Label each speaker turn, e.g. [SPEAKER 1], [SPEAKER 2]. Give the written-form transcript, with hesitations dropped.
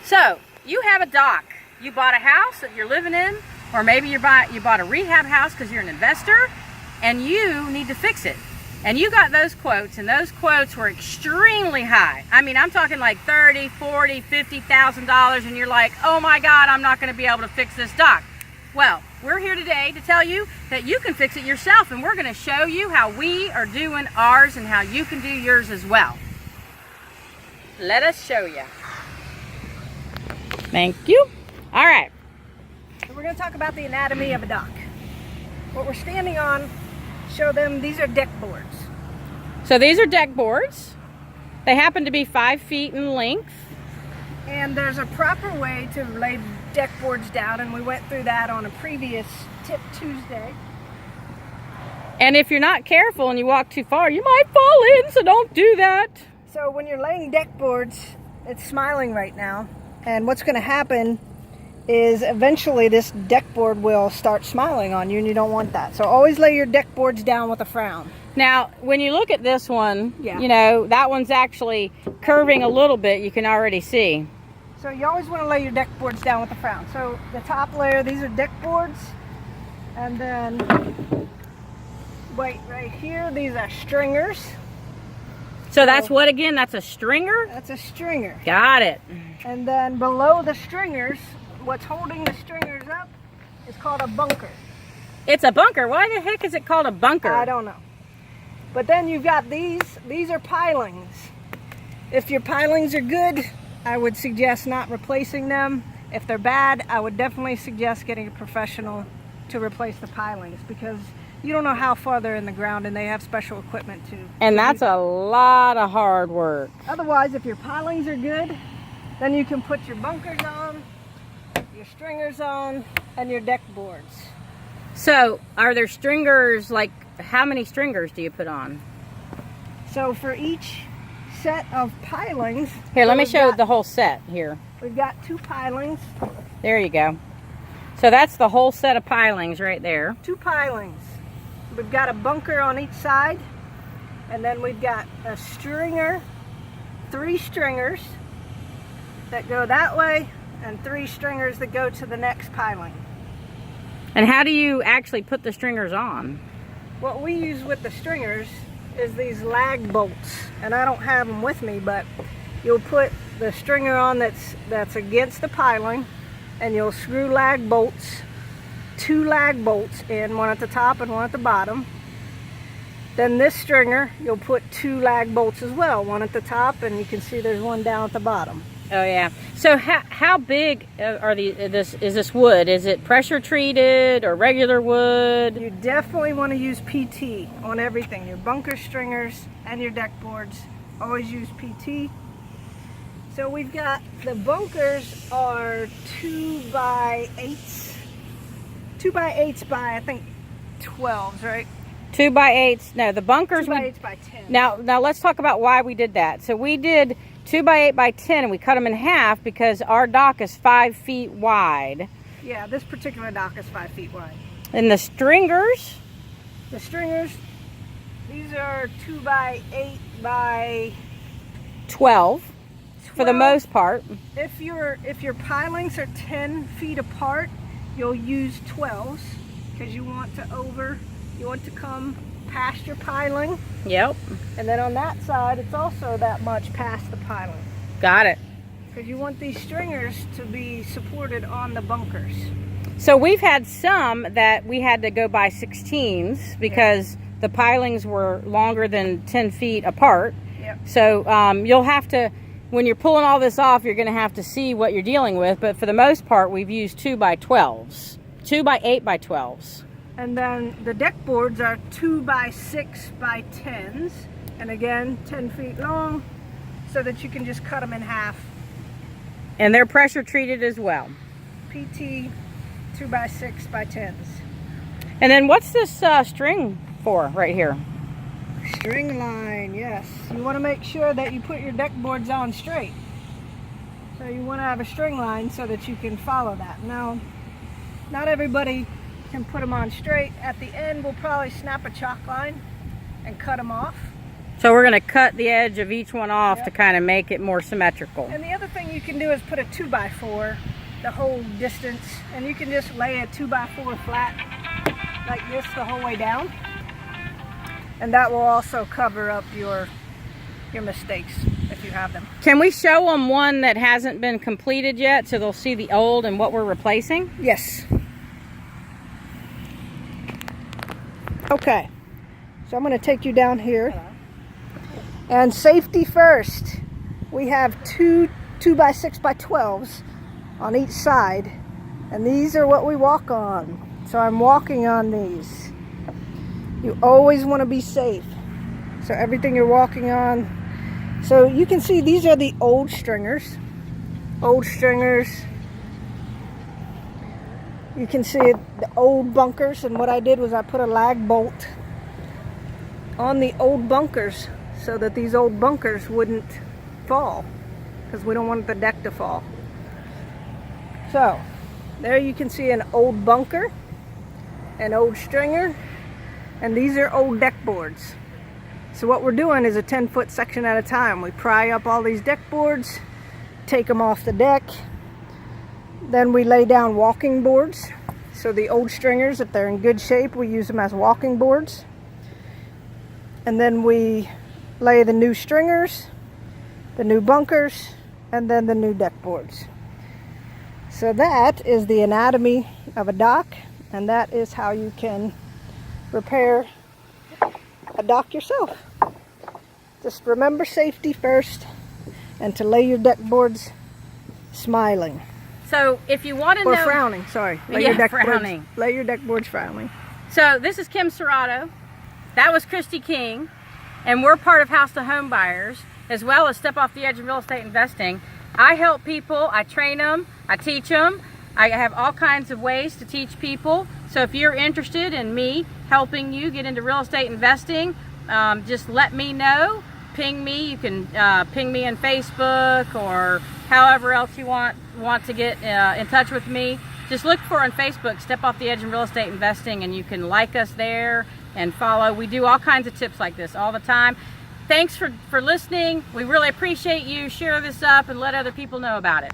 [SPEAKER 1] So, you have a dock. You bought a house that you're living in, or maybe you bought a rehab house because you're an investor, and you need to fix it. And you got those quotes, and those quotes were extremely high. I mean, I'm talking like $30,000, $40,000, $50,000, and you're like, oh my God, I'm not going to be able to fix this dock. Well, we're here today to tell you that you can fix it yourself, and we're going to show you how we are doing ours and how you can do yours as well. Let us show you. Thank you. All right.
[SPEAKER 2] So we're going to talk about the anatomy of a dock. What we're standing on, show them, these are deck boards.
[SPEAKER 1] So these are deck boards. They happen to be 5 feet in length.
[SPEAKER 2] And there's a proper way to lay deck boards down, and we went through that on a previous Tip Tuesday.
[SPEAKER 1] And if you're not careful and you walk too far, you might fall in, so don't do that.
[SPEAKER 2] So when you're laying deck boards, it's smiling right now. And what's going to happen is eventually this deck board will start smiling on you, and you don't want that. So always lay your deck boards down with a frown.
[SPEAKER 1] Now, when you look at this one,
[SPEAKER 2] Yeah.
[SPEAKER 1] you know, that one's actually curving a little bit, you can already see.
[SPEAKER 2] So you always want to lay your deck boards down with a frown. So the top layer, these are deck boards. And then, wait, right here, these are stringers.
[SPEAKER 1] So that's what again? That's a stringer?
[SPEAKER 2] That's a stringer.
[SPEAKER 1] Got it.
[SPEAKER 2] And then below the stringers, what's holding the stringers up is called a bunker.
[SPEAKER 1] It's a bunker. Why the heck is it called a bunker?
[SPEAKER 2] I don't know. But then you've got these are pilings. If your pilings are good, I would suggest not replacing them. If they're bad, I would definitely suggest getting a professional to replace the pilings, because you don't know how far they're in the ground, and they have special equipment too.
[SPEAKER 1] And that's a lot of hard work.
[SPEAKER 2] Otherwise, if your pilings are good, then you can put your bunkers on, your stringers on, and your deck boards.
[SPEAKER 1] So, are there stringers, like, how many stringers do you put on?
[SPEAKER 2] So for each set of pilings...
[SPEAKER 1] Here, let me show the whole set here.
[SPEAKER 2] We've got 2 pilings.
[SPEAKER 1] There you go. So that's the whole set of pilings right there.
[SPEAKER 2] 2 pilings. We've got a bunker on each side, and then we've got a stringer, 3 stringers that go that way, and 3 stringers that go to the next piling.
[SPEAKER 1] And how do you actually put the stringers on?
[SPEAKER 2] What we use with the stringers is these lag bolts, and I don't have them with me, but you'll put the stringer on that's against the piling, and you'll screw lag bolts, 2 lag bolts in, one at the top and one at the bottom. Then this stringer, you'll put 2 lag bolts as well, one at the top, and you can see there's one down at the bottom.
[SPEAKER 1] Oh yeah. So how big are is this wood? Is it pressure treated or regular wood?
[SPEAKER 2] You definitely want to use PT on everything. Your bunker stringers and your deck boards, always use PT. So we've got, the bunkers are 2 by 8s. 2 by 8s by, I think, 12s, right?
[SPEAKER 1] 2 by 8s. No, the bunkers.
[SPEAKER 2] 2 by 8s by 10.
[SPEAKER 1] Now let's talk about why we did that. So we did 2 by 8 by 10, and we cut them in half because our dock is 5 feet wide.
[SPEAKER 2] Yeah, this particular dock is 5 feet wide.
[SPEAKER 1] And the stringers?
[SPEAKER 2] The stringers, these are 2 by 8 by
[SPEAKER 1] 12 for the most part.
[SPEAKER 2] If your pilings are 10 feet apart, you'll use 12s, because you want to come past your piling.
[SPEAKER 1] Yep.
[SPEAKER 2] And then on that side, it's also that much past the piling.
[SPEAKER 1] Got it.
[SPEAKER 2] Because you want these stringers to be supported on the bunkers.
[SPEAKER 1] So we've had some that we had to go by 16s because the pilings were longer than 10 feet apart.
[SPEAKER 2] Yep.
[SPEAKER 1] So you'll have to, when you're pulling all this off, you're going to have to see what you're dealing with. But for the most part, we've used 2 by 12s, 2 by 8 by 12s.
[SPEAKER 2] And then the deck boards are 2 by 6 by 10s. And again, 10 feet long, so that you can just cut them in half.
[SPEAKER 1] And they're pressure treated as well.
[SPEAKER 2] PT 2 by 6 by 10s.
[SPEAKER 1] And then what's this string for right here?
[SPEAKER 2] String line, yes. You want to make sure that you put your deck boards on straight. So you want to have a string line so that you can follow that. Now, not everybody can put them on straight. At the end, we'll probably snap a chalk line and cut them off.
[SPEAKER 1] So we're going to cut the edge of each one off
[SPEAKER 2] Yep.
[SPEAKER 1] to kind of make it more symmetrical.
[SPEAKER 2] And the other thing you can do is put a 2x4 the whole distance, and you can just lay a 2x4 flat like this the whole way down, and that will also cover up your mistakes if you have them.
[SPEAKER 1] Can we show them one that hasn't been completed yet so they'll see the old and what we're replacing?
[SPEAKER 2] Yes. Okay, so I'm going to take you down here. And safety first. We have two 2x6x12s on each side, and these are what we walk on. So I'm walking on these. You always want to be safe. So everything you're walking on. So you can see these are the old stringers. Old stringers. You can see the old bunkers, and what I did was I put a lag bolt on the old bunkers so that these old bunkers wouldn't fall, because we don't want the deck to fall. So there you can see an old bunker, an old stringer, and these are old deck boards. So what we're doing is a 10-foot section at a time. We pry up all these deck boards, take them off the deck, then we lay down walking boards. So the old stringers, if they're in good shape, we use them as walking boards. And then we lay the new stringers, the new bunkers, and then the new deck boards. So that is the anatomy of a dock, and that is how you can repair a dock yourself. Just remember safety first, and to lay your deck boards smiling.
[SPEAKER 1] So if you want to know...
[SPEAKER 2] Or frowning, sorry. Lay
[SPEAKER 1] Yeah,
[SPEAKER 2] your deck
[SPEAKER 1] frowning.
[SPEAKER 2] Boards, lay your deck boards frowning.
[SPEAKER 1] So this is Kim Serrato. That was Christy King. And we're part of House to Home Buyers, as well as Step Off the Edge of Real Estate Investing. I help people, I train them, I teach them. I have all kinds of ways to teach people. So if you're interested in me helping you get into real estate investing, just let me know. Ping me. You can ping me on Facebook or however else you want to get in touch with me. Just look for on Facebook, Step Off the Edge in Real Estate Investing, and you can like us there and follow. We do all kinds of tips like this all the time. Thanks for listening. We really appreciate you. Share this up and let other people know about it.